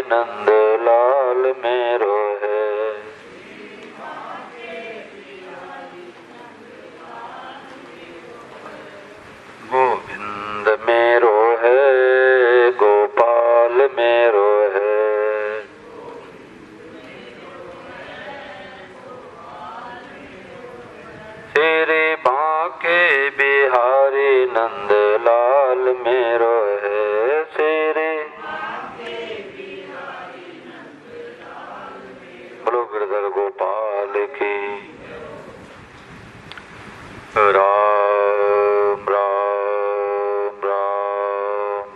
नंद लाल मेरो है। गोविंद मेरो है, गोपाल मेरो है। तेरे बांके बिहारी नंद लाल मेरो है। तेरे बोलो गिरधर गोपाल की। राम राम राम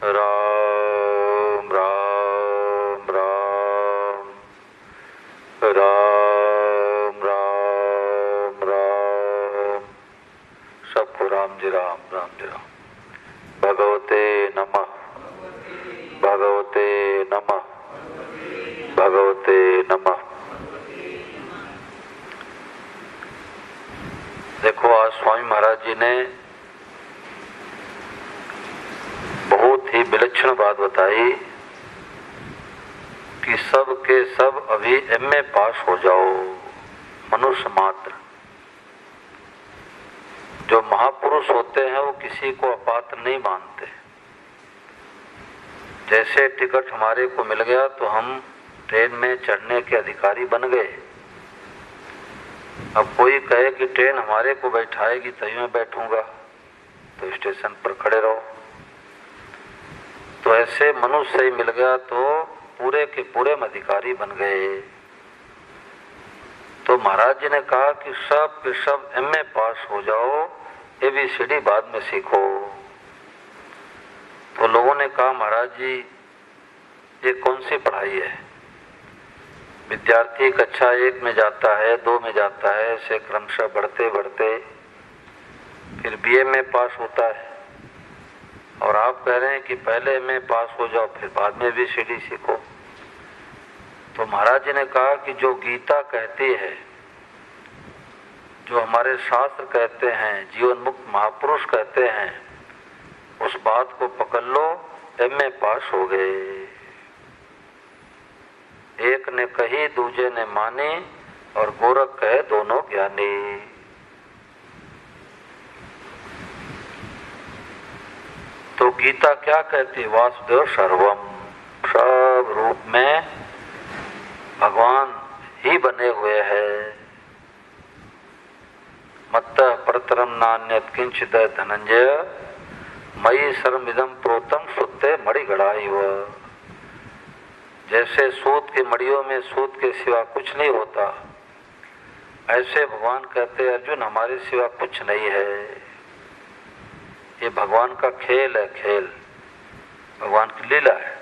राम राम राम राम राम राम। सबको राम जी राम, राम जी राम। भगवते नमः, भगवते नमः, भगवते नमः। देखो, आज स्वामी महाराज जी ने बहुत ही विलक्षण बात बताई कि सब के सब अभी एमए पास हो जाओ, मनुष्य मात्र। जो महापुरुष होते हैं वो किसी को अपात्र नहीं मानते। जैसे टिकट हमारे को मिल गया तो हम ट्रेन में चढ़ने के अधिकारी बन गए। अब कोई कहे कि ट्रेन हमारे को बैठाएगी तभी मैं बैठूंगा, तो स्टेशन पर खड़े रहो। तो ऐसे मनुष्य ही मिल गया तो पूरे के पूरे अधिकारी बन गए। तो महाराज जी ने कहा कि सब के सब एमए पास हो जाओ, ABCD बाद में सीखो। तो लोगों ने कहा महाराज जी ये कौन सी पढ़ाई है? विद्यार्थी कक्षा 1 में जाता है, 2 में जाता है, ऐसे क्रमशः बढ़ते बढ़ते फिर BA में पास होता है। और आप कह रहे हैं कि पहले में पास हो जाओ फिर बाद में ABCD सीखो। तो महाराज जी ने कहा कि जो गीता कहती है, जो हमारे शास्त्र कहते हैं, जीवन मुक्त महापुरुष कहते हैं, उस बात को पकड़ लो, एमए पास हो गए। एक ने कही दूजे ने मानी, और गोरख कहे दोनों ज्ञानी। तो गीता क्या कहती? वासुदेव सर्वम, सब रूप में भगवान ही बने हुए हैं। मत्तः परतरम नान्यत् किंचित् धनंजय, मयि सर्वमिदं प्रोतम सुत्ते मणि गढ़ाइव। जैसे सूत की मड़ियों में सूत के सिवा कुछ नहीं होता, ऐसे भगवान कहते अर्जुन हमारे सिवा कुछ नहीं है। ये भगवान का खेल है, खेल भगवान की लीला है।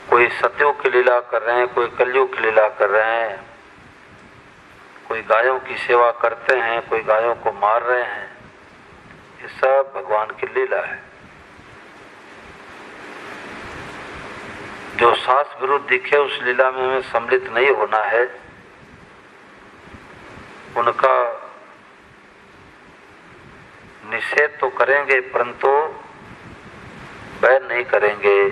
कोई सतयुग की लीला कर रहे हैं, कोई कलयुग की लीला कर रहे हैं, कोई गायों की सेवा करते हैं, कोई गायों को मार रहे हैं। ये सब भगवान की लीला है। जो शास्त्र विरुद्ध दिखे उस लीला में हमें सम्मिलित नहीं होना है। उनका निषेध तो करेंगे परंतु बैन नहीं करेंगे।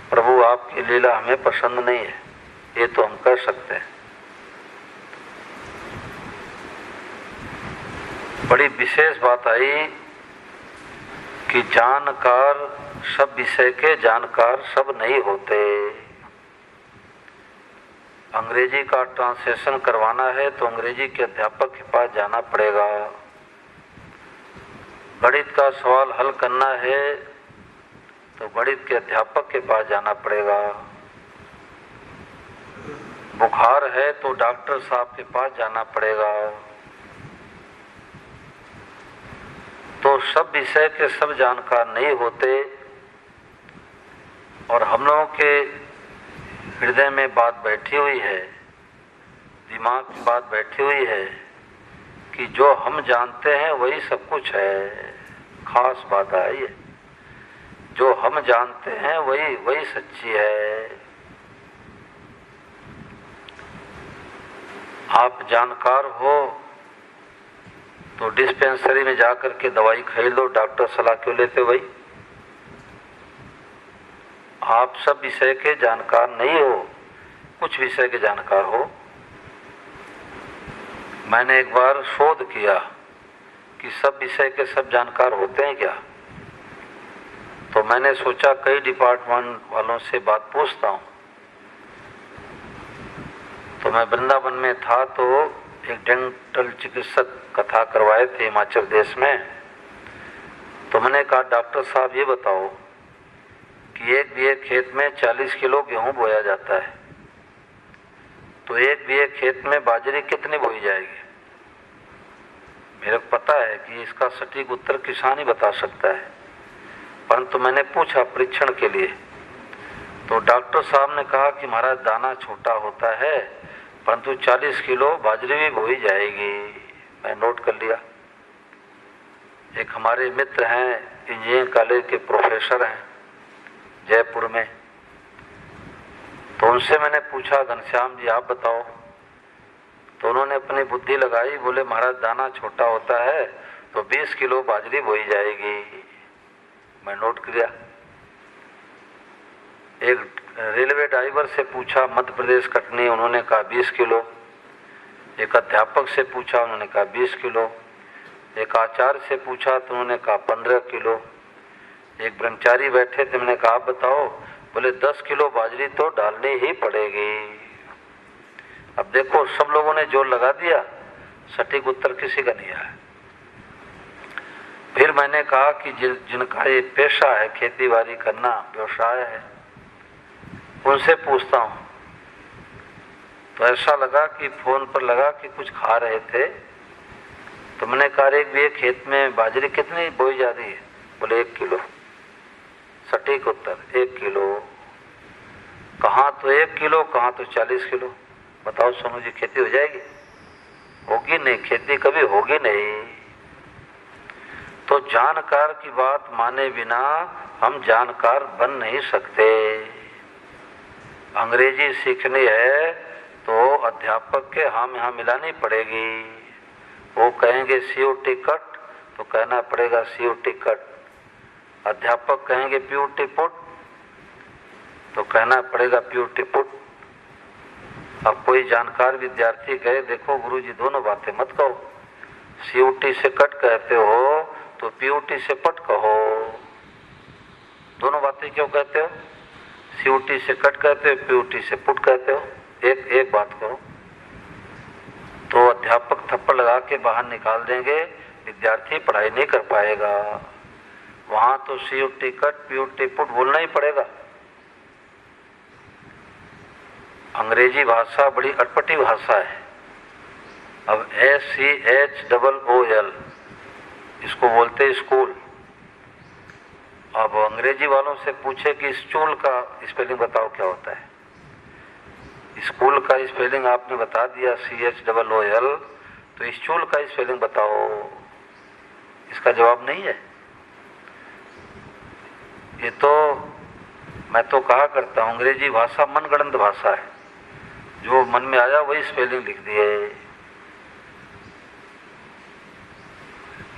प्रभु आपकी लीला हमें पसंद नहीं है, ये तो हम कह सकते हैं। बड़ी विशेष बात आई कि जानकार सब विषय के जानकार सब नहीं होते। अंग्रेजी का ट्रांसलेशन करवाना है तो अंग्रेजी के अध्यापक के पास जाना पड़ेगा। गणित का सवाल हल करना है तो गणित के अध्यापक के पास जाना पड़ेगा। बुखार है तो डॉक्टर साहब के पास जाना पड़ेगा। तो सब विषय के सब जानकार नहीं होते। और हम लोगों के हृदय में बात बैठी हुई है, दिमाग की बात बैठी हुई है कि जो हम जानते हैं वही सब कुछ है। खास बात आई है, जो हम जानते हैं वही सच्ची है। आप जानकार हो तो डिस्पेंसरी में जाकर के दवाई खरीद लो, डॉक्टर सलाह क्यों लेते भाई? आप सब विषय के जानकार नहीं हो, कुछ विषय के जानकार हो। मैंने एक बार शोध किया कि सब विषय के सब जानकार होते हैं क्या, तो मैंने सोचा कई डिपार्टमेंट वालों से बात पूछता हूँ। तो मैं वृंदावन में था तो एक डेंटल चिकित्सक कथा करवाए थे हिमाचल प्रदेश में। तो मैंने कहा डॉक्टर साहब ये बताओ कि एक बीघे खेत में 40 किलो गेहूं बोया जाता है, तो एक बीघे खेत में बाजरी कितनी बोई जाएगी। मेरे को पता है कि इसका सटीक उत्तर किसान ही बता सकता है, परंतु मैंने पूछा परीक्षण के लिए। तो डॉक्टर साहब ने कहा कि महाराज दाना छोटा होता है, परंतु 40 किलो बाजरी भी बोई जाएगी। मैं नोट कर लिया। एक हमारे मित्र हैं, इंजीनियरिंग कॉलेज के प्रोफेसर हैं जयपुर में, तो उनसे मैंने पूछा घनश्याम जी आप बताओ। तो उन्होंने अपनी बुद्धि लगाई, बोले महाराज दाना छोटा होता है तो 20 किलो बाजरी बोई जाएगी। मैं नोट किया। एक रेलवे ड्राइवर से पूछा मध्य प्रदेश कटनी, उन्होंने कहा 20 किलो। एक अध्यापक से पूछा, उन्होंने कहा 20 किलो। एक आचार्य से पूछा तो उन्होंने कहा 15 किलो। एक ब्रह्मचारी बैठे थे, मैंने कहा आप बताओ, बोले 10 किलो बाजरी तो डालनी ही पड़ेगी। अब देखो सब लोगों ने जोर लगा दिया, सटीक उत्तर किसी का नहीं आया। फिर मैंने कहा कि जिनका ये पेशा है, खेती बाड़ी करना व्यवसाय है, उनसे पूछता हूँ। तो ऐसा लगा कि फोन पर लगा कि कुछ खा रहे थे। तो मैंने कहा एक बीघे खेत में बाजरी कितनी बोई जा रही है, बोले 1 किलो। सटीक उत्तर 1 किलो। कहाँ तो 1 किलो, कहाँ तो 40 किलो। बताओ सोनू जी खेती हो जाएगी? होगी नहीं, खेती कभी होगी नहीं। तो जानकार की बात माने बिना हम जानकार बन नहीं सकते। अंग्रेजी सीखनी है तो अध्यापक के हम यहाँ मिलानी पड़ेगी। वो कहेंगे सीयूटी कट तो कहना पड़ेगा सीयूटी कट। अध्यापक कहेंगे प्यूटी पुट तो कहना पड़ेगा प्यूटी पुट। अब कोई जानकार विद्यार्थी कहे देखो गुरुजी दोनों बातें मत कहो, सीयूटी से कट कहते हो तो पीयूटी से पट कहो। दोनों बातें क्यों कहते हो? सीयूटी से कट कहते हो, पीयूटी से पुट कहते हो। एक बात करो। तो अध्यापक थप्पड़ लगा के बाहर निकाल देंगे, विद्यार्थी पढ़ाई नहीं कर पाएगा। वहां तो सीयूटी कट पीयूटी पुट बोलना ही पड़ेगा। अंग्रेजी भाषा बड़ी अटपटी भाषा है। अब SCHOOL इसको बोलते स्कूल। अब अंग्रेजी वालों से पूछे कि स्टूल का स्पेलिंग बताओ क्या होता है। स्कूल का स्पेलिंग आपने बता दिया CHOOL, तो स्टूल का स्पेलिंग बताओ। इसका जवाब नहीं है। ये तो मैं तो कहा करता हूँ अंग्रेजी भाषा मनगढ़ंत भाषा है, जो मन में आया वही स्पेलिंग लिख दिए।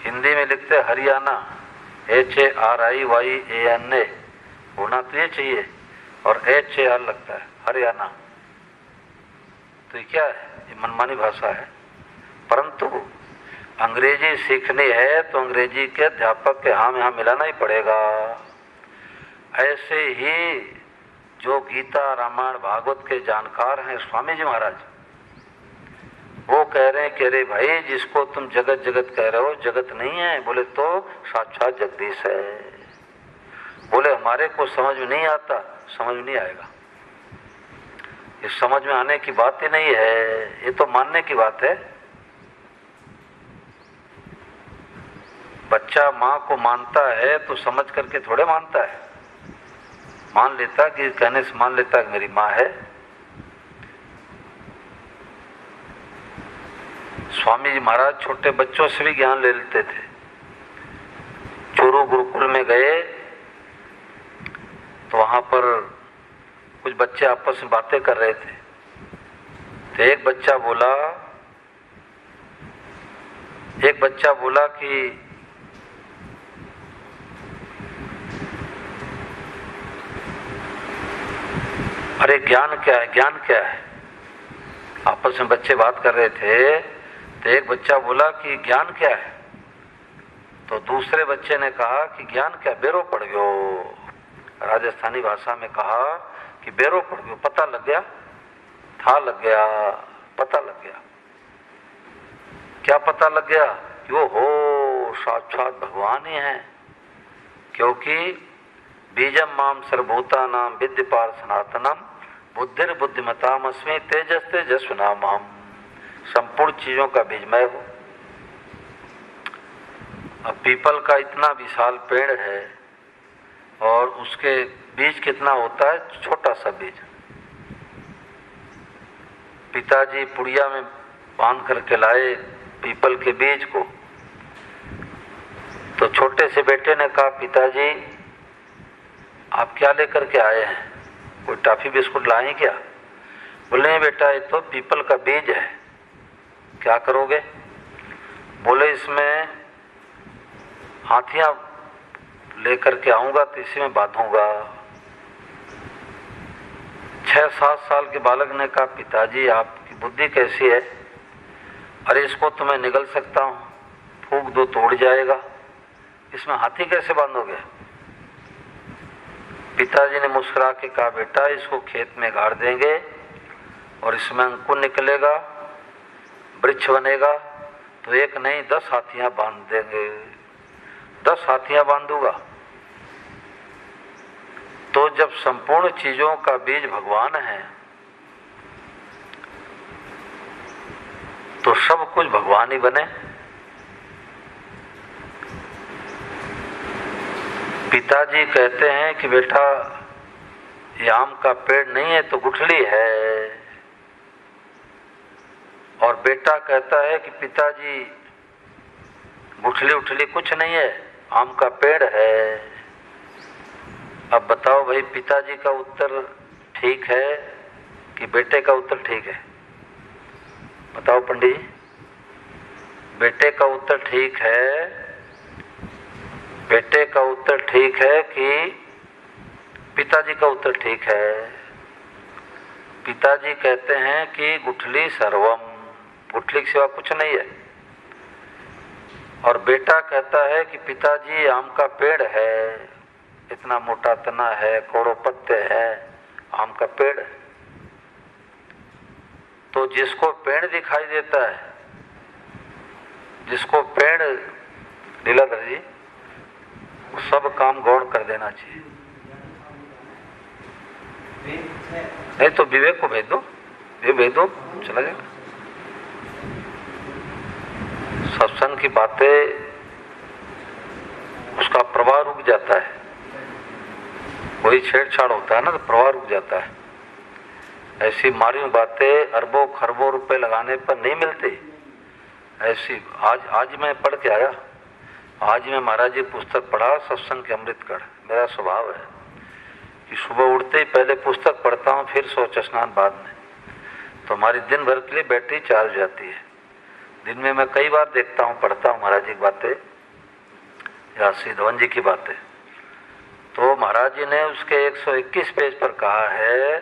हिंदी में लिखते हरियाणा HARIYANA, होना तो ये चाहिए, और HAR लगता है हरियाणा। तो ये क्या है? ये मनमानी भाषा है। परंतु अंग्रेजी सीखनी है तो अंग्रेजी के अध्यापक के यहाँ मिलाना ही पड़ेगा। ऐसे ही जो गीता रामायण भागवत के जानकार हैं स्वामी जी महाराज, वो कह रहे हैं कि अरे भाई जिसको तुम जगत जगत कह रहे हो जगत नहीं है। बोले तो साक्षात जगदीश है। बोले हमारे को समझ में नहीं आता, समझ में नहीं आएगा। ये समझ में आने की बात ही नहीं है, ये तो मानने की बात है। बच्चा माँ को मानता है तो समझ करके थोड़े मानता है। मान लेता कि कहने से मान लेता कि मेरी माँ है। स्वामी जी महाराज छोटे बच्चों से भी ज्ञान ले लेते थे। चूरू गुरुकुल में गए तो वहां पर कुछ बच्चे आपस में बातें कर रहे थे। तो एक बच्चा बोला कि अरे ज्ञान क्या है, ज्ञान क्या है? आपस में बच्चे बात कर रहे थे तो एक बच्चा बोला कि ज्ञान क्या है, तो दूसरे बच्चे ने कहा कि ज्ञान क्या, बेरो पड़ गयो। राजस्थानी भाषा में कहा कि बेरो पड़ गयो, पता लग गया, था लग गया, पता लग गया। क्या पता लग गया? कि वो हो साक्षात भगवान ही है, क्योंकि बीजम माम सर्वभूतानां विद्य पार सनातनम बुद्धिर बुद्धिमतामस्मि तेजस तेजस्विनामहम्। संपूर्ण चीजों का बीज मैं हूं। अब पीपल का इतना विशाल पेड़ है और उसके बीज कितना होता है, छोटा सा बीज। पिताजी पुड़िया में बांध करके लाए पीपल के बीज को, तो छोटे से बेटे ने कहा, पिताजी आप क्या लेकर के आए हैं, कोई टॉफी बिस्कुट लाए क्या? बोले नहीं बेटा, ये तो पीपल का बीज है, क्या करोगे? बोले इसमें हाथियां लेकर के आऊंगा तो इसी में बांधूंगा। 6-7 साल के बालक ने कहा, पिताजी आपकी बुद्धि कैसी है? अरे इसको तो मैं निगल सकता हूं, फूंक दो तो उड़ जाएगा, इसमें हाथी कैसे बांधोगे? पिताजी ने मुस्कुरा के कहा, बेटा इसको खेत में गाड़ देंगे और इसमें अंकुर निकलेगा, वृक्ष बनेगा, तो एक नहीं 10 हाथियां बांध देंगे। 10 हाथियां बांधूंगा। तो जब संपूर्ण चीजों का बीज भगवान है तो सब कुछ भगवान ही बने। पिताजी कहते हैं कि बेटा ये आम का पेड़ नहीं है तो गुठली है, और बेटा कहता है कि पिताजी गुठली उठली कुछ नहीं है, आम का पेड़ है। अब बताओ भाई, पिताजी का उत्तर ठीक है कि बेटे का उत्तर ठीक है? बताओ पंडित जी, बेटे का उत्तर ठीक है, बेटे का उत्तर ठीक है कि पिताजी का उत्तर ठीक है? पिताजी कहते हैं कि गुठली सर्वम, गुठली के सिवा कुछ नहीं है, और बेटा कहता है कि पिताजी आम का पेड़ है, इतना मोटा तना है, करोड़ों पत्ते हैं, आम का पेड़ है। तो जिसको पेड़ दिखाई देता है, जिसको पेड़, लीलाधर जी, सब काम गौण कर देना चाहिए। नहीं तो विवेक को भेज दो, ये भेज दो, चला जाएगा। सत्संग की बातें, उसका प्रवाह रुक जाता है। कोई छेड़छाड़ होता है ना तो प्रवाह रुक जाता है। ऐसी मारी बातें अरबों खरबों रुपए लगाने पर नहीं मिलती। ऐसी आज मैं पढ़ के आया, आज मैं महाराज जी पुस्तक पढ़ा, सत्संग के अमृतकण। मेरा स्वभाव है कि सुबह उठते ही पहले पुस्तक पढ़ता हूँ, फिर शौच स्नान बाद में, तो हमारी दिन भर के लिए बैटरी चार्ज हो जाती है। दिन में मैं कई बार देखता हूँ, पढ़ता हूँ महाराज जी की बातें या श्री धवन जी की बातें। तो महाराज जी ने उसके 121 पेज पर कहा है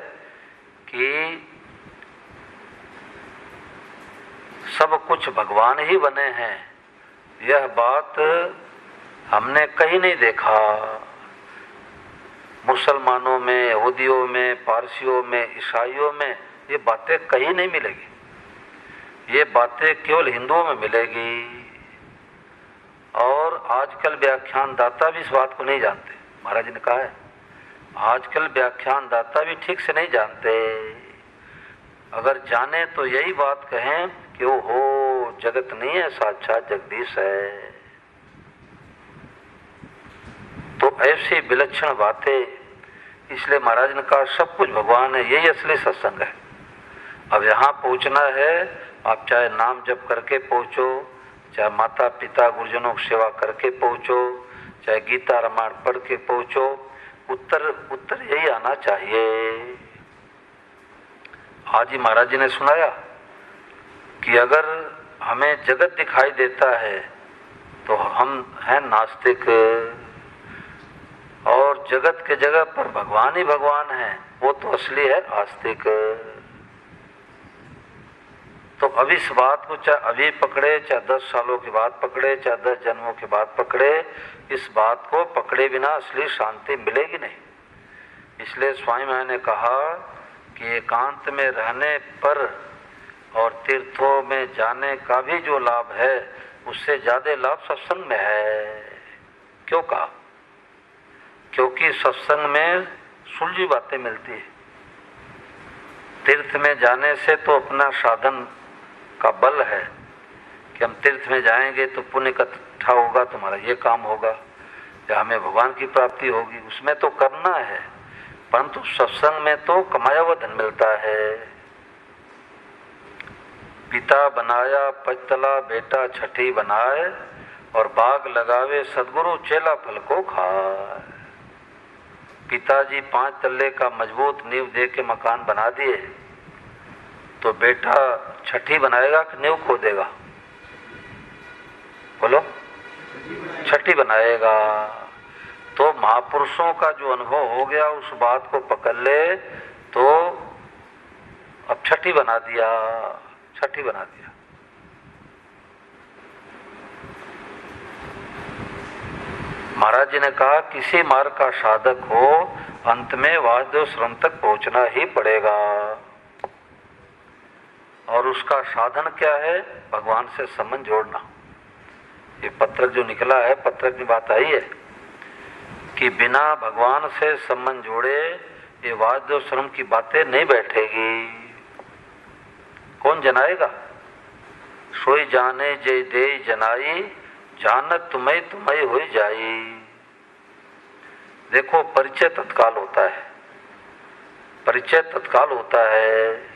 कि सब कुछ भगवान ही बने हैं। यह बात हमने कहीं नहीं देखा। मुसलमानों में, यहूदियों में, पारसियों में, ईसाइयों में ये बातें कहीं नहीं मिलेगी। ये बातें केवल हिंदुओं में मिलेगी। और आजकल व्याख्यान दाता भी इस बात को नहीं जानते। महाराज जी ने कहा है, आजकल व्याख्यान दाता भी ठीक से नहीं जानते। अगर जाने तो यही बात कहें कि वो हो जगत नहीं है, साक्षात जगदीश है। तो ऐसी विलक्षण बातें, इसलिए महाराज ने कहा सब कुछ भगवान है, यही असली सत्संग है। अब यहाँ पहुँचना है, आप चाहे नाम जप करके पहुँचो, चाहे माता पिता गुरुजनों की सेवा करके पहुँचो, चाहे गीता रामायण पढ़ के पहुँचो, उत्तर यही आना चाहिए। आज ही महाराज जी ने सुनाया कि अगर हमें जगत दिखाई देता है तो हम हैं नास्तिक, और और जगत के जगह पर भगवान ही भगवान है, वो तो असली है आस्तिक। तो अब इस बात को चाहे अभी पकड़े, चाहे 10 सालों के बाद पकड़े, चाहे 10 जन्मों के बाद पकड़े, इस बात को पकड़े बिना असली शांति मिलेगी नहीं। इसलिए स्वामी महाराज ने कहा कि एकांत में रहने पर और तीर्थों में जाने का भी जो लाभ है, उससे ज्यादा लाभ सत्संग में है। क्यों कहा? क्योंकि सत्संग में सुलझी बातें मिलती है। तीर्थ में जाने से तो अपना साधन का बल है कि हम तीर्थ में जाएंगे तो पुण्य इकट्ठा होगा, तुम्हारा ये काम होगा या हमें भगवान की प्राप्ति होगी, उसमें तो करना है। परंतु सत्संग में तो कमाया हुआ धन मिलता है। पिता बनाया पचतला, बेटा छठी बनाए, और बाग लगावे सदगुरु, चेला फल को खाए। पिताजी 5 तल्ले का मजबूत नींव दे के मकान बना दिए, तो बेटा छठी बनाएगा कि नींव खोदेगा? बोलो, छठी बनाएगा। तो महापुरुषों का जो अनुभव हो गया, उस बात को पकड़ ले तो अब छठी बना दिया, छठी बना दिया। महाराज जी ने कहा किसी मार्ग का साधक हो, अंत में वासुदेव श्रम तक पहुंचना ही पड़ेगा। और उसका साधन क्या है? भगवान से संबंध जोड़ना। ये पत्रक जो निकला है, पत्रक की बात आई है कि बिना भगवान से संबंध जोड़े ये वासुदेव श्रम की बातें नहीं बैठेगी। कौन जनाएगा? सोई जाने जय दे जनाई, जानत तुम्हें तुम्हें हो जाई। देखो, परिचय तत्काल होता है, परिचय तत्काल होता है।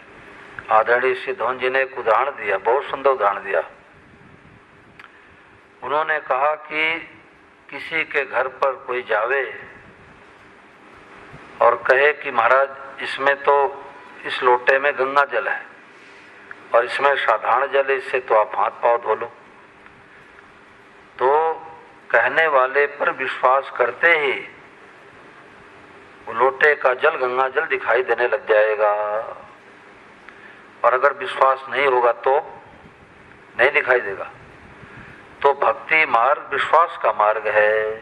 आदरणीय श्री धवन जी ने एक उदाहरण दिया, बहुत सुंदर उदाहरण दिया। उन्होंने कहा कि किसी के घर पर कोई जावे और कहे कि महाराज इसमें तो इस लोटे में गंगा जल है और इसमें साधारण जल है, इससे तो आप हाथ पांव धो लो। तो कहने वाले पर विश्वास करते ही वो लोटे का जल गंगा जल दिखाई देने लग जाएगा, और अगर विश्वास नहीं होगा तो नहीं दिखाई देगा। तो भक्ति मार्ग विश्वास का मार्ग है,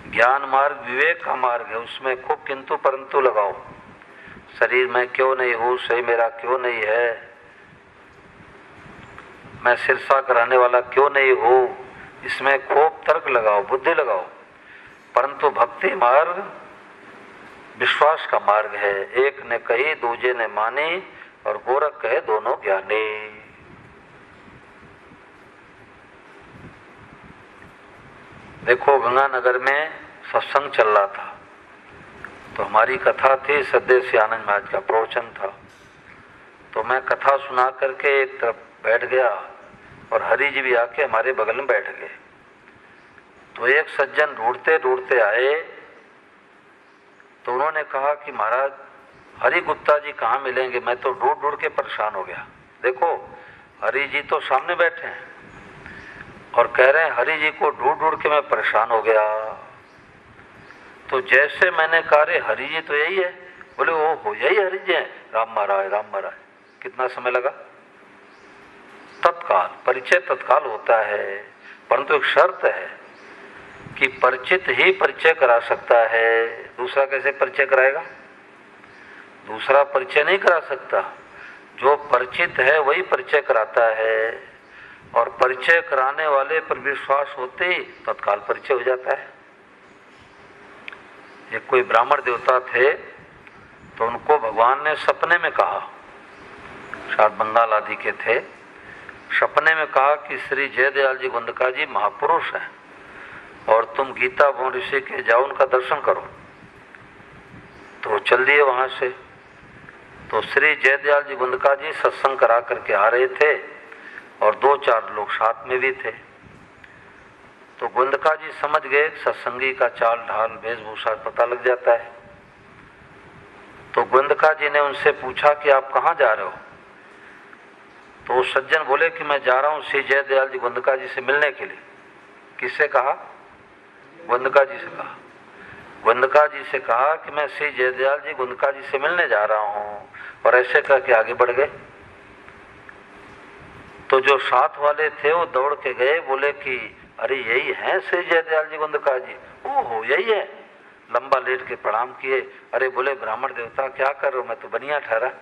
ज्ञान मार्ग विवेक का मार्ग है। उसमें खूब किंतु परंतु लगाओ, शरीर में क्यों नहीं हूँ, सही मेरा क्यों नहीं है, मैं सिरसा कराने वाला क्यों नहीं हूँ, इसमें खूब तर्क लगाओ, बुद्धि लगाओ। परंतु भक्ति मार्ग विश्वास का मार्ग है। एक ने कही दूजे ने मानी, और गोरख कहे दोनों ज्ञानी। देखो, गंगानगर में सत्संग चल रहा था, तो हमारी कथा थी, सद्देव से आनंद महाराज का प्रवचन था। तो मैं कथा सुना करके एक तरफ बैठ गया और हरि जी भी आके हमारे बगल में बैठ गए। तो एक सज्जन ढूंढते ढूंढते आए, तो उन्होंने कहा कि महाराज हरि गुप्ता जी कहाँ मिलेंगे, मैं तो ढूंढ ढूंढ के परेशान हो गया। देखो, हरि जी तो सामने बैठे हैं और कह रहे हैं हरि जी को ढूंढ ढूंढ के मैं परेशान हो गया। तो जैसे मैंने कहा रे हरि जी तो यही है, बोले ओ हो यही हरि जी है, राम महाराज राम महाराज। कितना समय लगा? तत्काल, परिचय तत्काल होता है। परंतु एक शर्त है कि परिचित ही परिचय करा सकता है, दूसरा कैसे परिचय कराएगा? दूसरा परिचय नहीं करा सकता, जो परिचित है वही परिचय कराता है। और परिचय कराने वाले पर विश्वास होते ही तत्काल परिचय हो जाता है। एक कोई ब्राह्मण देवता थे, तो उनको भगवान ने सपने में कहा, शायद बंगाल आदि के थे, सपने में कहा कि श्री जयदयाल जी गुंदका जी महापुरुष हैं और तुम गीता भवन ऋषि के जाओ, उनका दर्शन करो। तो चल दिए वहां से। तो श्री जयदयाल जी गुंदका जी सत्संग करा करके आ रहे थे और 2-4 लोग साथ में भी थे। तो गुंदका जी समझ गए, सत्संगी का चाल ढाल वेशभूषा पता लग जाता है। तो गुंदका जी ने उनसे पूछा कि आप कहाँ जा रहे हो? तो सज्जन बोले कि मैं जा रहा हूँ श्री जयदयाल जी गुंदका जी से मिलने के लिए। किससे कहा? गुंदका जी से कहा। गुंदका जी से कहा कि मैं श्री जयदयाल जी गुंदका जी से मिलने जा रहा हूँ, और ऐसे करके आगे बढ़ गए। तो जो साथ वाले थे वो दौड़ के गए, बोले कि अरे यही है श्री जयदयाल जी गुंदका जी। ओहो यही है। लंबा लेट के प्रणाम किए। अरे बोले ब्राह्मण देवता क्या कर रहे हो, मैं तो बनिया ठहरा।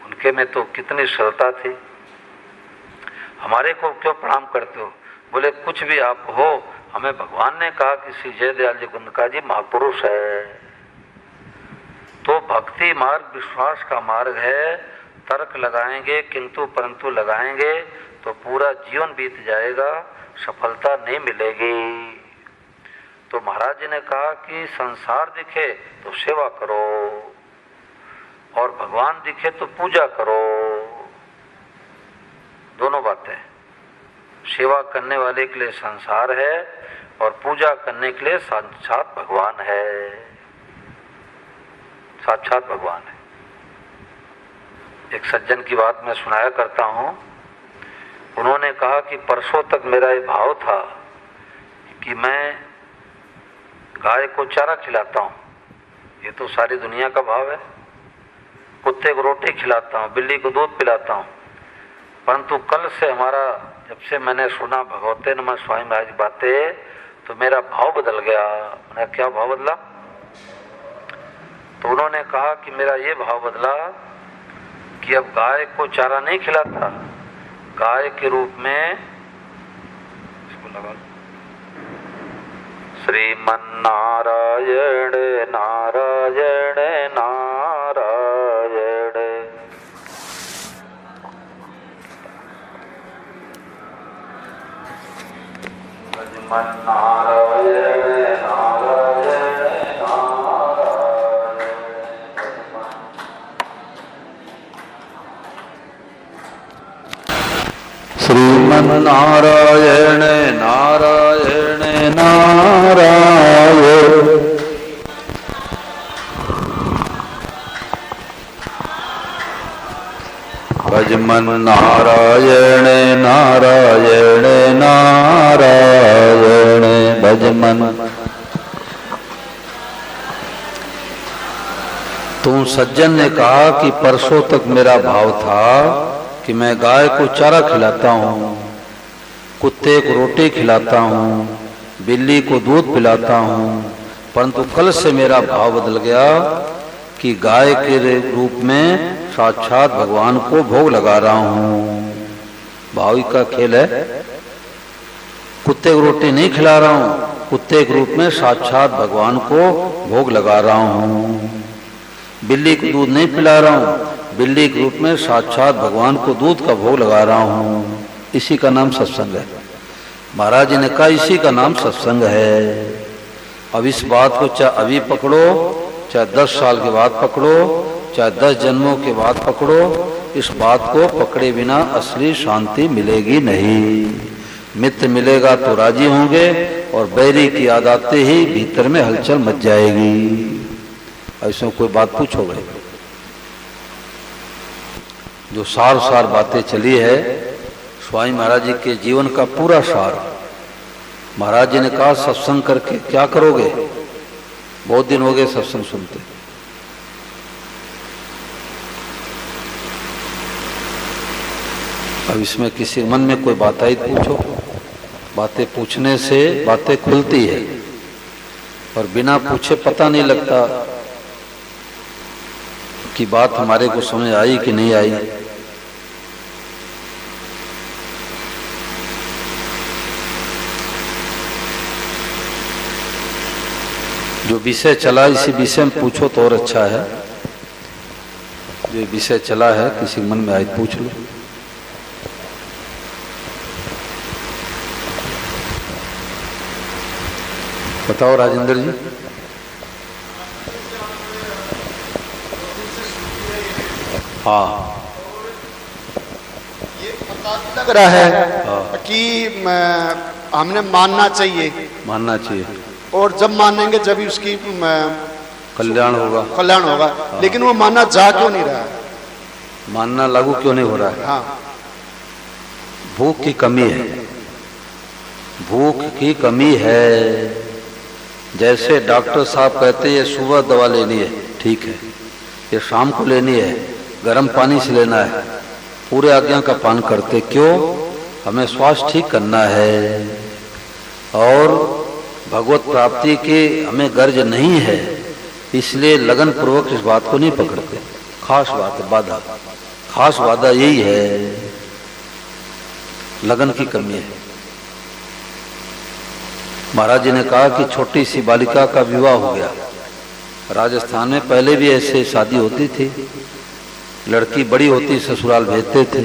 उनके में तो कितनी श्रद्धा थी, हमारे को क्यों प्रणाम करते हो? बोले कुछ भी आप हो, हमें भगवान ने कहा कि श्री जयदयाल जी गुंदका जी महापुरुष है। तो भक्ति मार्ग विश्वास का मार्ग है। तर्क लगाएंगे किंतु परंतु लगाएंगे तो पूरा जीवन बीत जाएगा, सफलता नहीं मिलेगी। तो महाराज जी ने कहा कि संसार दिखे तो सेवा करो, और भगवान दिखे तो पूजा करो। दोनों बातें, सेवा करने वाले के लिए संसार है और पूजा करने के लिए साक्षात भगवान है, साक्षात भगवान है। एक सज्जन की बात मैं सुनाया करता हूँ। उन्होंने कहा कि परसों तक मेरा ये भाव था कि मैं गाय को चारा खिलाता हूँ, ये तो सारी दुनिया का भाव है। कुत्ते को रोटी खिलाता हूँ, बिल्ली को दूध पिलाता हूँ। परंतु कल से हमारा, जब से मैंने सुना भगवते नमः स्वामी महाराज की बातें, तो मेरा भाव बदल गया। मेरा क्या भाव बदला? तो उन्होंने कहा कि मेरा ये भाव बदला कि अब गाय को चारा नहीं खिलाता, गाय के रूप में इसको लगा श्रीमन्नारायण नारायण नारायण। श्रीमन्नारायण नारायण नारायण। श्रीमन्नारायण नारायण नारायण। भजमन नारायण नारायण नारायण भजमन। तुम सज्जन ने कहा कि परसों तक मेरा भाव था कि मैं गाय को चारा खिलाता हूँ, कुत्ते को रोटी खिलाता हूँ, बिल्ली को दूध पिलाता हूँ, परंतु कल से मेरा भाव बदल गया कि गाय के रूप में साक्षात भगवान को भोग लगा रहा हूँ। भावी का खेल है। कुत्ते को रोटी नहीं खिला रहा हूँ, कुत्ते के रूप में साक्षात भगवान को भोग लगा रहा हूँ। बिल्ली को दूध नहीं पिला रहा हूँ, बिल्ली के रूप में साक्षात भगवान को दूध का भोग लगा रहा हूँ। इसी का नाम सत्संग है। महाराज जी ने कहा इसी का नाम सत्संग है। अब इस बात को चाहे अभी पकड़ो, चाहे 10 साल के बाद पकड़ो, चाहे 10 जन्मों के बाद पकड़ो, इस बात को पकड़े बिना असली शांति मिलेगी नहीं। मित्र मिलेगा तो राजी होंगे, और बैरी की याद आते ही भीतर में हलचल मच जाएगी। ऐसे कोई बात पूछो भाई। जो सार सार बातें चली है, स्वामी महाराज जी के जीवन का पूरा सार। महाराज जी ने कहा सत्संग करके क्या करोगे? बहुत दिन हो गए सत्संग सुनते। अब इसमें किसी मन में कोई बात आई पूछो। बातें पूछने से बातें खुलती है, और बिना पूछे पता नहीं लगता कि बात हमारे को समझ आई कि नहीं आई। जो विषय चला इसी विषय में पूछो तो और अच्छा है। जो विषय चला है किसी मन में आई पूछ लो। बताओ राजेंद्र जी। हाँ, ये पता लग रहा है कि हमने मानना चाहिए, मानना चाहिए, और जब मानेंगे जब ही उसकी कल्याण होगा, कल्याण होगा। लेकिन वो मानना जा क्यों नहीं रहा है? मानना लागू क्यों नहीं हो रहा है? हाँ, भूख की कमी है, भूख की कमी है। जैसे डॉक्टर साहब कहते हैं ये सुबह दवा लेनी है, ठीक है, ये शाम को लेनी है, गर्म पानी से लेना है, पूरे आज्ञा का पालन करते। क्यों? हमें स्वास्थ्य ठीक करना है और भगवत प्राप्ति की हमें गर्ज नहीं है, इसलिए लगन पूर्वक इस बात को नहीं पकड़ते। खास बात है, बाधा, खास बाधा यही है, लगन की कमी है। महाराज जी ने कहा कि छोटी सी बालिका का विवाह हो गया। राजस्थान में पहले भी ऐसे शादी होती थी, लड़की बड़ी होती ससुराल भेजते थे।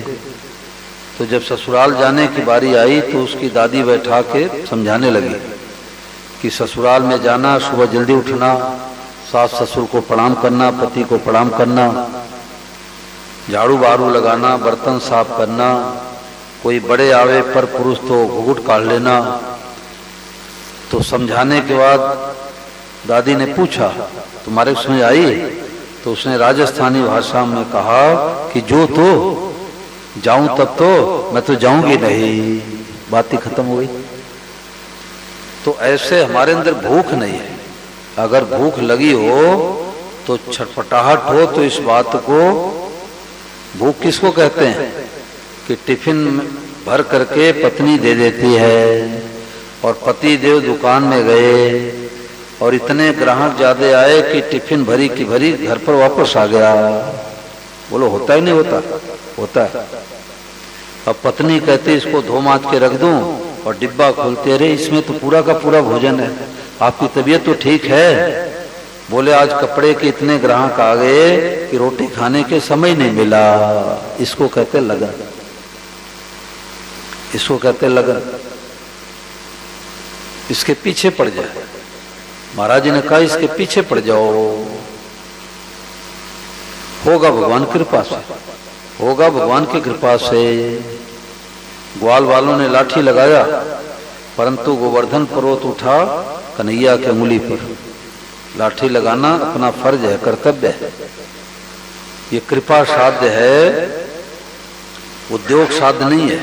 तो जब ससुराल जाने की बारी आई तो उसकी दादी बैठा के समझाने लगी कि ससुराल में जाना, सुबह जल्दी उठना, सास ससुर को प्रणाम करना, पति को प्रणाम करना, झाड़ू बारू लगाना, बर्तन साफ करना, कोई बड़े आवे पर पुरुष तो घूंघट काट लेना। तो समझाने के बाद दादी ने पूछा तुम्हारे समझ आई? तो उसने राजस्थानी भाषा में कहा कि जो तो जाऊं तब तो, मैं तो जाऊंगी नहीं। बात ही खत्म हो गई। तो ऐसे हमारे अंदर भूख नहीं है। अगर भूख लगी हो तो छटपटाहट हो तो इस बात को, भूख किसको कहते हैं कि टिफिन भर करके पत्नी दे देती है और पति देव दुकान में गए और इतने ग्राहक ज्यादा आए कि टिफिन भरी की भरी घर पर वापस आ गया। बोलो होता ही नहीं होता? होता है। अब पत्नी कहती इसको धो माज के रख दूं और डिब्बा खोलते, अरे इसमें तो पूरा का पूरा भोजन है, आपकी तबीयत तो ठीक है? बोले आज कपड़े के इतने ग्राहक आ गए कि रोटी खाने के समय नहीं मिला। इसको कहते लगन, इसको कहते लगन। इसके पीछे पड़ जाए। महाराज जी ने कहा इसके पीछे पड़ जाओ, होगा भगवान की कृपा से, होगा भगवान की कृपा से। ग्वाल वालों ने लाठी लगाया परंतु गोवर्धन पर्वत उठा कन्हैया के उंगली पर। लाठी लगाना अपना फर्ज है, कर्तव्य है, ये कृपा साध्य है, उद्योग साध्य नहीं है।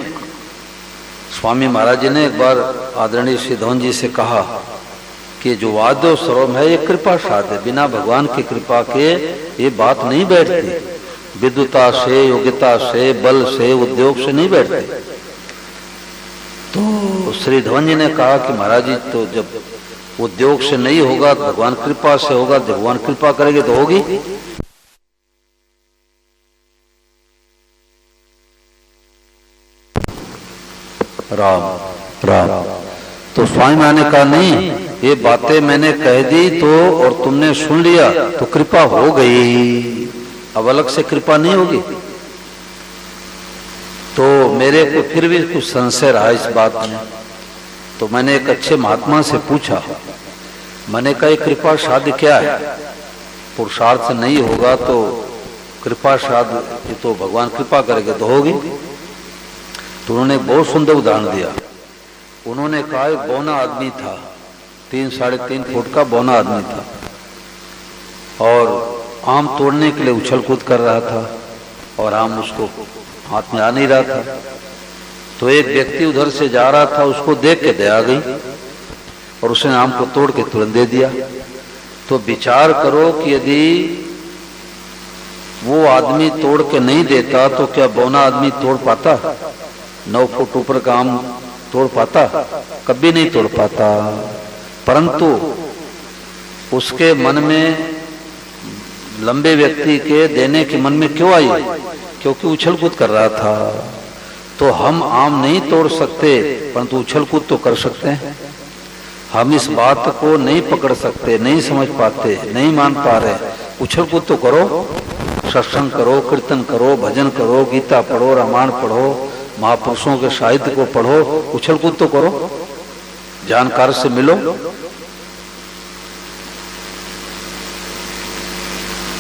स्वामी महाराज जी ने एक बार आदरणीय श्री धवन जी से कहा कि जो वाद्य सर्वम है ये कृपा साध्य, बिना भगवान की कृपा के ये बात नहीं बैठती। विद्वता से, योग्यता से, बल से, उद्योग से नहीं बैठते। तो श्री धवन जी ने कहा कि महाराज जी तो जब उद्योग से नहीं होगा तो भगवान कृपा से होगा, जब भगवान कृपा करेंगे तो होगी। राम राम। तो स्वामी महाराज ने कहा नहीं, ये बातें मैंने कह दी तो और तुमने सुन लिया तो कृपा हो गई, अब अलग से कृपा नहीं होगी। तो मेरे को फिर भी कुछ संशय रहा इस बात में। तो मैंने एक अच्छे महात्मा से पूछा, मैंने कहा कृपा साध्य क्या है? पुरुषार्थ से नहीं होगा तो कृपा साध्य तो भगवान कृपा करेंगे तो होगी। तो उन्होंने बहुत सुंदर उदाहरण दिया। उन्होंने कहा एक बौना आदमी था, 3-3.5 फुट का बौना आदमी था और आम तोड़ने के लिए उछल कूद कर रहा था और आम उसको हाथ में आ नहीं रहा था। तो एक व्यक्ति उधर से जा रहा था, उसको देख के दया आ गई और उसने आम को तोड़ के तुरंत दे दिया। तो विचार करो कि यदि वो आदमी तोड़ के नहीं देता तो क्या बौना आदमी तोड़ पाता? 9 फुट ऊपर का आम तोड़ पाता? कभी नहीं तोड़ पाता। परंतु उसके मन में, लंबे व्यक्ति के देने के मन में क्यों आई? क्योंकि उछल कूद कर रहा था। तो हम आम नहीं तोड़ सकते परंतु उछल कूद तो कर सकते हैं। हम इस बात को नहीं पकड़ सकते, नहीं समझ पाते, नहीं मान पा रहे, उछल कूद तो करो, सत्संग करो, कीर्तन करो, भजन करो, गीता पढ़ो, रामायण पढ़ो, महापुरुषों के साहित्य को पढ़ो, उछल कूद तो करो, जानकार से मिलो।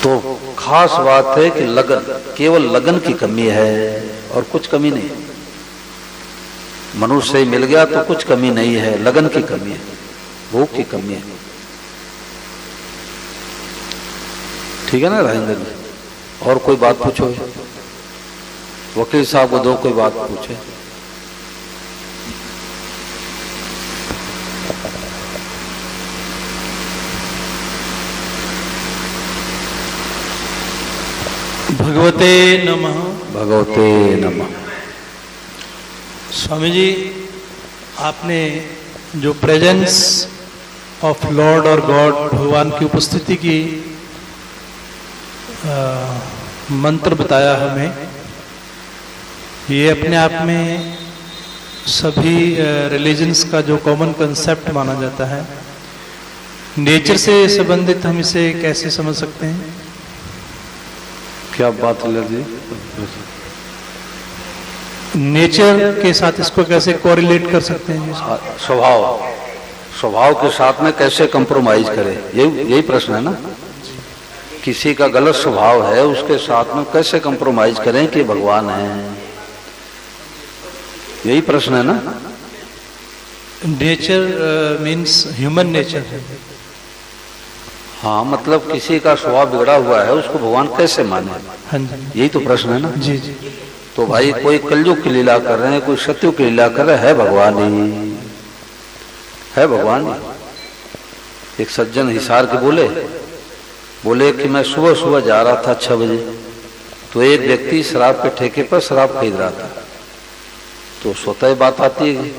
तो खास बात है कि लगन, केवल लगन की कमी है और कुछ कमी नहीं। मनुष्य से मिल गया तो कुछ कमी नहीं है, लगन की कमी है, भूख की कमी है। ठीक है ना राजेंद्र जी? और कोई बात पूछो, वकील साहब को दो कोई बात पूछे। भगवते नमः। भगवते नमः। स्वामी जी, आपने जो प्रेजेंस ऑफ लॉर्ड और गॉड, भगवान की उपस्थिति की मंत्र बताया हमें, ये अपने आप में सभी रिलीजन्स का जो कॉमन कंसेप्ट माना जाता है। नेचर से संबंधित हम इसे कैसे समझ सकते हैं? क्या बात है जी? नेचर के साथ इसको कैसे कोरिलेट कर सकते हैं? स्वभाव के साथ में कैसे कंप्रोमाइज करें, यही प्रश्न है ना। किसी का गलत स्वभाव है, उसके साथ में कैसे कंप्रोमाइज करें कि भगवान है, यही प्रश्न है ना। नेचर मीन्स ह्यूमन नेचर है। हाँ, मतलब किसी का स्वभाव बिगड़ा हुआ है, उसको भगवान कैसे माने? हाँ जी, यही तो प्रश्न है ना। जी जी। तो भाई कोई कलयुग की लीला कर रहे हैं, कोई सत्युग की लीला कर रहे हैं, है भगवान ही है, भगवान ही। एक सज्जन हिसार के बोले कि मैं सुबह सुबह जा रहा था 6 बजे, तो एक व्यक्ति शराब के ठेके पर शराब खरीद रहा था। तो स्वतः ही बात आती है।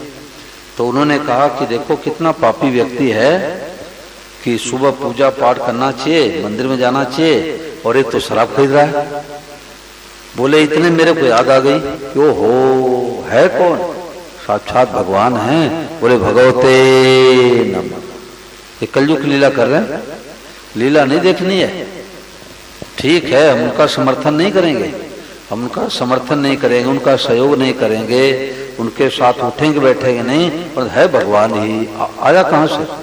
तो उन्होंने कहा कि देखो कितना पापी व्यक्ति है कि सुबह पूजा पाठ करना चाहिए, मंदिर में जाना चाहिए, और एक तो शराब खरीद रहा है। बोले इतने मेरे को याद आ गई कि ओ हो, है कौन? साक्षात भगवान हैं। बोले भगवते नमः। ये कलयुग की लीला कर रहे हैं, लीला नहीं देखनी है। ठीक है, हम उनका समर्थन नहीं करेंगे, हम उनका समर्थन नहीं करेंगे, उनका सहयोग नहीं करेंगे, उनके साथ उठेंगे बैठेंगे नहीं, पर है भगवान ही। आया कहाँ से?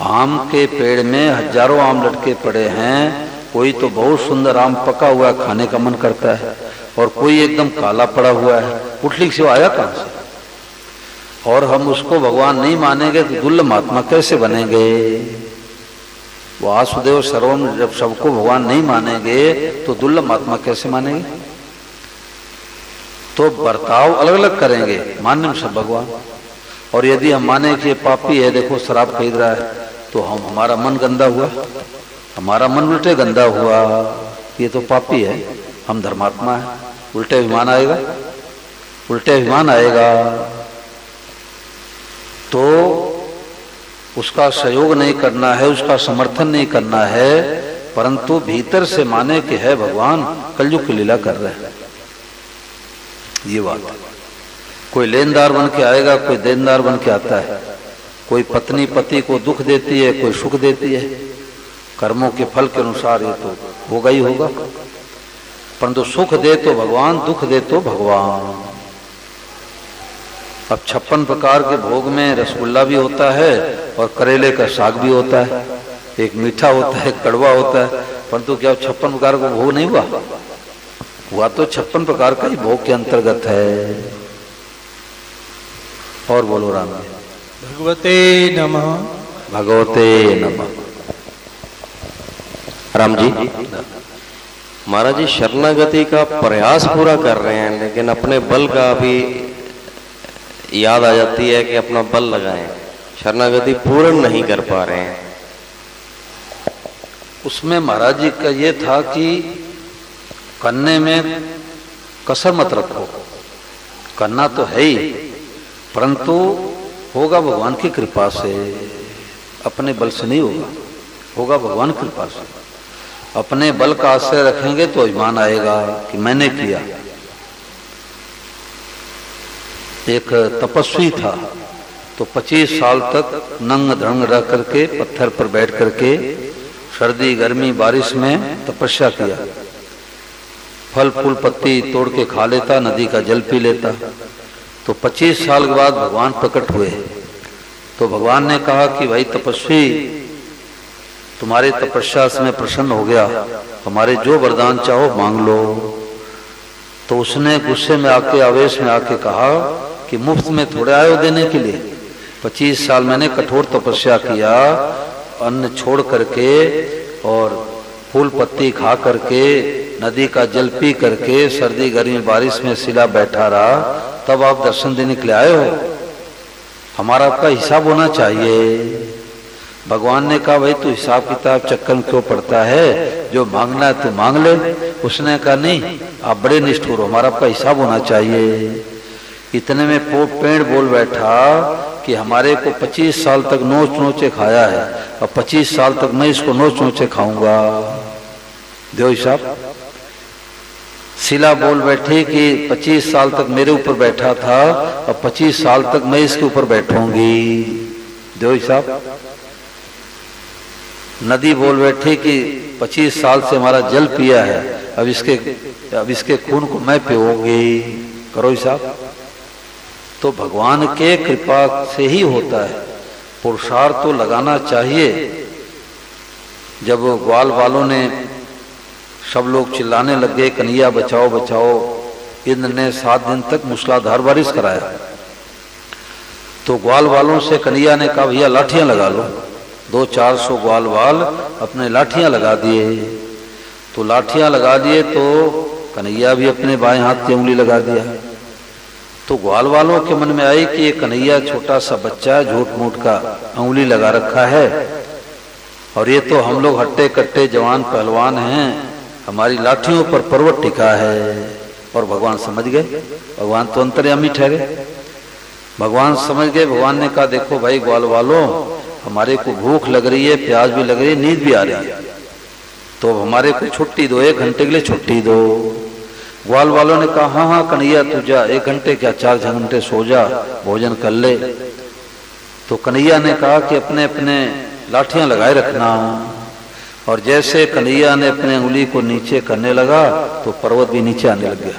आम के पेड़ में हजारों आम लटके पड़े हैं, कोई तो बहुत सुंदर आम पका हुआ खाने का मन करता है, और कोई एकदम काला पड़ा हुआ है। पुटली से आया कहाँ से? और हम उसको भगवान नहीं मानेंगे तो दुर्लभ महात्मा कैसे बनेंगे? वासुदेव सर्वम, जब सबको भगवान नहीं मानेंगे तो दुर्लभ महात्मा कैसे मानेंगे? तो बर्ताव अलग अलग करेंगे, मानने में सब भगवान। और यदि हम माने कि पापी है, देखो शराब खरीद रहा है, तो हमारा मन गंदा हुआ, हमारा मन उल्टे गंदा हुआ, ये तो पापी है, हम धर्मात्मा है, उल्टे अभिमान आएगा, उल्टे अभिमान आएगा। तो उसका सहयोग नहीं करना है, उसका समर्थन नहीं करना है, परंतु भीतर से माने कि है भगवान, कलयुग की लीला कर रहे हैं, ये बात है। कोई लेनदार बन के आएगा, कोई देनदार बन के आता है। कोई पत्नी पति को दुख देती है, कोई सुख देती है, कर्मों के फल के अनुसार ये तो होगा ही होगा। परंतु सुख दे तो भगवान, दुख दे तो भगवान। अब 56 प्रकार के भोग में रसगुल्ला भी होता है और करेले का साग भी होता है, एक मीठा होता है, एक कड़वा होता है, परंतु क्या 56 प्रकार का भोग नहीं हुआ तो 56 प्रकार का ही भोग के अंतर्गत है। और बोलो राम जी। भगवते नमः। भगवते नमः। राम जी, महाराज जी शरणागति का प्रयास पूरा कर रहे हैं, लेकिन अपने बल का भी याद आ जाती है कि अपना बल लगाएं, शरणागति पूर्ण नहीं कर पा रहे हैं। उसमें महाराज जी का ये था कि करने में कसर मत रखो, करना तो है ही, परंतु होगा भगवान की कृपा से, अपने बल से नहीं होगा, होगा भगवान की कृपा से। अपने बल का आश्रय रखेंगे तो अभिमान आएगा कि मैंने किया। एक तपस्वी था, तो 25 साल तक नंग धड़ंग रह करके पत्थर पर बैठ करके सर्दी गर्मी बारिश में तपस्या किया। फल फूल पत्ती तोड़ के खा लेता, नदी का जल पी लेता। तो 25 साल के बाद भगवान प्रकट हुए। तो भगवान ने कहा कि भाई तपस्वी, तुम्हारी तपस्या से मैं प्रसन्न हो गया, हमारे जो वरदान चाहो मांग लो। तो उसने गुस्से में आके, आवेश में आके कहा कि मुफ्त में थोड़े आयो देने के लिए, 25 साल मैंने कठोर तपस्या किया, अन्न छोड़ करके और फूल पत्ती खा करके, नदी का जल पी करके, सर्दी गर्मी बारिश में सिला बैठा रहा, तब आप दर्शन देने के लिए आए हो, हमारा आपका हिसाब होना चाहिए। भगवान ने कहा भाई तू हिसाब किताब चक्कर में क्यों पड़ता है, जो मांगना है तू मांग ले। उसने कहा नहीं, आप बड़े निष्ठुर हो, हमारा आपका हिसाब होना चाहिए। इतने में पेड़ बोल बैठा कि हमारे को 25 साल तक नोच नोचे खाया है और 25 साल तक मैं इसको नोच नोचे खाऊंगा, दो हिसाब। शिला बोल बैठी कि 25 साल तक मेरे ऊपर बैठा था और 25 साल तक मैं इसके ऊपर बैठूंगी, दो हिसाब। नदी बोल बैठी कि 25 साल से हमारा जल पिया है, अब इसके खून को मैं पीऊंगी, करो हिसाब। तो भगवान के कृपा से ही होता है, पुरुषार्थ तो लगाना चाहिए। जब ग्वाल वालों ने सब लोग चिल्लाने लग गए कन्हैया बचाओ बचाओ, इंद्र ने 7 दिन तक मूसलाधार बारिश कराया। तो ग्वाल वालों से कन्हैया ने कहा भैया लाठियां लगा लो। 200-400 ग्वाल वाल अपने लाठियां लगा दिए। तो लाठियां लगा दिए तो कन्हैया भी अपने बाएं हाथ की उंगली लगा दिया। तो ग्वाल वालों के मन में आई कि ये कन्हैया छोटा सा बच्चा झूठ मूठ का उंगली लगा रखा है और ये तो हम लोग हट्टे कट्टे जवान पहलवान हैं, हमारी लाठियों पर पर्वत टिका है। और भगवान समझ गए, भगवान तो अंतर्यामी ठहरे। भगवान समझ गए। भगवान ने कहा देखो भाई ग्वाल वालों, हमारे को भूख लग रही है, प्यास भी लग रही है, नींद भी आ रही है, तो हमारे को छुट्टी दो, 1 घंटे के लिए छुट्टी दो। ग्वाल वालों ने कहा हाँ हाँ कन्हैया तू जा, 1 घंटे क्या 4 घंटे सो जा, भोजन कर ले। तो कन्हैया ने कहा कि अपने अपने लाठियां लगाए रखना। और जैसे कन्हैया ने अपने उंगली को नीचे करने लगा तो पर्वत भी नीचे आने लग गया।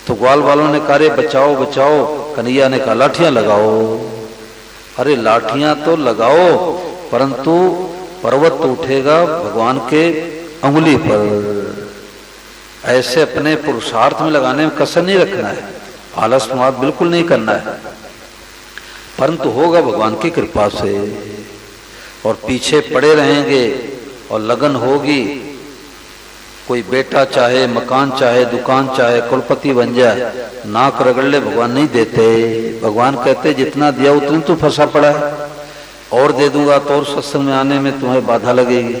तो ग्वाल वालों ने कहा बचाओ बचाओ, कन्हैया ने कहा लाठियां लगाओ। अरे लाठियां तो लगाओ परंतु पर्वत तो उठेगा भगवान के उंगली पर। ऐसे अपने पुरुषार्थ में लगाने में कसर नहीं रखना है, आलस मात बिल्कुल नहीं करना है, परंतु होगा भगवान की कृपा से। और पीछे पड़े रहेंगे और लगन होगी। कोई बेटा चाहे, मकान चाहे, दुकान चाहे, कुलपति बन जाए, नाक रगड़ ले, भगवान नहीं देते। भगवान कहते जितना दिया उतने तू फंसा पड़ा है, और दे दूंगा तो और सत्संग में आने में तुम्हें बाधा लगेगी,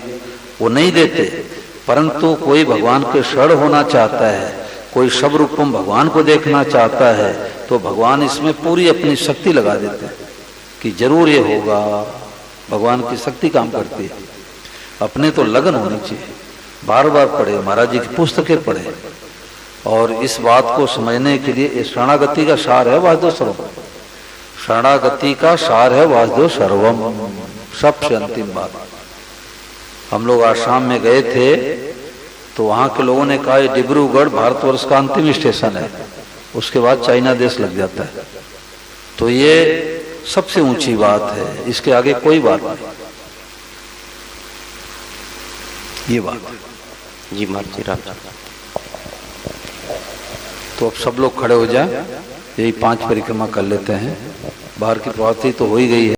वो नहीं देते। परंतु कोई भगवान के शरण होना चाहता है, कोई सब रूपम भगवान को देखना चाहता है, तो भगवान इसमें पूरी अपनी शक्ति लगा देते हैं कि जरूर ये होगा। भगवान की शक्ति काम करती है। अपने तो लगन होनी चाहिए। बार बार पढ़े, महाराज जी की पुस्तकें पढ़े, और इस बात को समझने के लिए शरणागति का सार है वासुदेव सर्वम। शरणागति का सार है वासुदेव सर्वम, सबसे अंतिम बात। हम लोग आसाम में गए थे तो वहां के लोगों ने कहा डिब्रूगढ़ भारतवर्ष का अंतिम स्टेशन है, उसके बाद चाइना देश लग जाता है। तो ये सबसे ऊंची बात है, इसके आगे कोई बात नहीं। ये बात जी महाराज जी। तो अब सब लोग खड़े हो जाएं, यही 5 परिक्रमा कर लेते हैं। बाहर की प्रवृत्ति तो हो ही गई है।